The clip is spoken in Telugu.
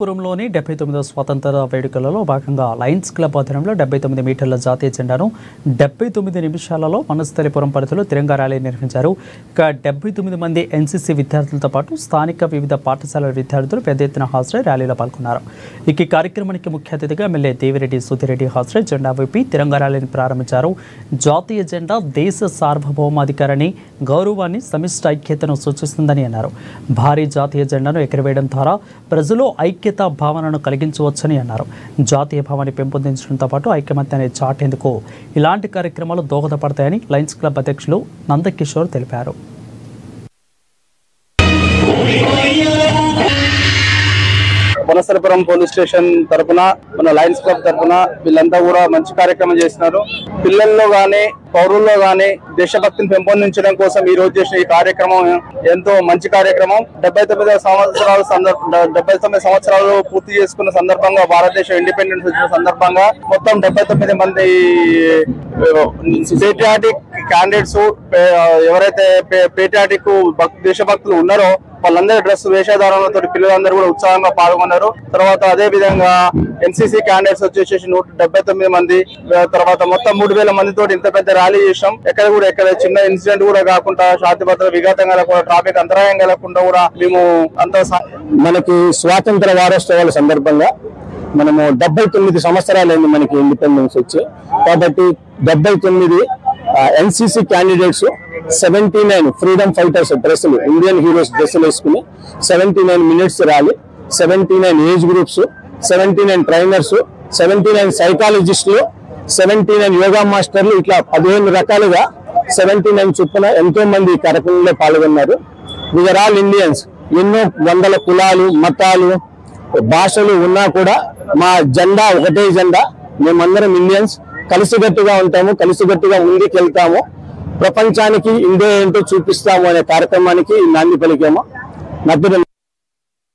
పురంలోని 79వ స్వాతంత్ర వేడుకలలో భాగంగా లయన్స్ క్లబ్ ఆధ్వర్యంలో 79 మీటర్ల జాతీయ జెండాను 79 నిమిషాలలో వనస్థలిపురం పరిధిలో తిరంగా ర్యాలీ నిర్వహించారు. ఇక 79 మంది ఎన్సీసీ విద్యార్థులతో పాటు స్థానిక వివిధ పాఠశాలల విద్యార్థులు పెద్ద ఎత్తున హాజరై ర్యాలీలో పాల్గొన్నారు. ఈ కార్యక్రమానికి ముఖ్య అతిథిగా ఎమ్మెల్యే దేవిరెడ్డి సుధిరెడ్డి హాజరై జెండా వైపి తిరంగా ర్యాలీని ప్రారంభించారు. జాతీయ జెండా దేశ సార్వభౌమాధికారాన్ని, గౌరవాన్ని, సమిష్టి ఐక్యతను సూచిస్తుందని అన్నారు. భారీ జాతీయ జెండాను ఎగరవేయడం ద్వారా ప్రజలు ఐక్యత భావనను కలిగించవచ్చని అన్నారు. జాతీయ భావాన్ని పెంపొందించడంతో పాటు ఐకమత్యాన్ని చాటేందుకు ఇలాంటి కార్యక్రమాలు దోహదపడతాయని లయన్స్ క్లబ్ అధ్యక్షులు నందకిషోర్ తెలిపారు. వనస్థలిపురం పోలీస్ స్టేషన్ తరఫున మన లయన్స్ క్లబ్ తరఫున వీళ్ళంతా కూడా మంచి కార్యక్రమం చేస్తున్నారు. పిల్లల్లో గానీ పౌరుల్లో గానీ దేశభక్తిని పెంపొందించడం కోసం ఈ రోజు చేసిన ఈ కార్యక్రమం ఎంతో మంచి కార్యక్రమం. 79 సంవత్సరాలు పూర్తి చేసుకున్న సందర్భంగా, భారతదేశం ఇండిపెండెన్స్ వచ్చిన సందర్భంగా మొత్తం 79 మంది పేట్రియాటిక్ క్యాండిడేట్స్, ఎవరైతే పేట్రియాటిక్ దేశభక్తులు ఉన్నారో వాళ్ళందరూ డ్రెస్ వేషధారణలతో పిల్లలందరూ కూడా ఉత్సాహంగా పాల్గొన్నారు. తర్వాత అదే విధంగా ఎన్సీసీ క్యాండిడేట్స్ వచ్చేసి 179 మంది, తర్వాత మొత్తం 3000 మందితో ఇంత పెద్ద ర్యాలీ చేసాం. ఎక్కడ చిన్న ఇన్సిడెంట్ కూడా కాకుండా, శాంతి భద్రత విఘాతం కలగకుండా, ట్రాఫిక్ అంతరాయం కలగకుండా కూడా మేము అంత మనకి స్వాతంత్ర వారోత్సవాల సందర్భంగా మనము 79 సంవత్సరాలైంది మనకి ఇండిపెండెన్స్ వచ్చి. కాబట్టి 79 ఎన్సీసీ క్యాండిడేట్స్, 79 ఫ్రీడమ్ ఫైటర్స్ డ్రెస్సులు, ఇండియన్ హీరోస్ డ్రెస్సులు వేసుకుని 79 minutes rally, 79 age groups, 79 trainers, 79 సైకాలజిస్టులు, 79 yoga మాస్టర్లు, ఇట్లా 15 రకాలుగా 79 చొప్పున ఎంతో మంది ఈ కార్యక్రమంలో పాల్గొన్నారు. We are all Indians. ఎన్నో వందల కులాలు, మతాలు, భాషలు ఉన్నా కూడా మా జెండా ఒకటే జెండా. మేమందరం ఇండియన్స్. కలిసికట్టుగా ఉంటాము, కలిసికట్టుగా ముందుకెళ్తాము, ప్రపంచానికి ఇండియా ఏంటో చూపిస్తాము అనే కార్యక్రమానికి నాంది పలికాము.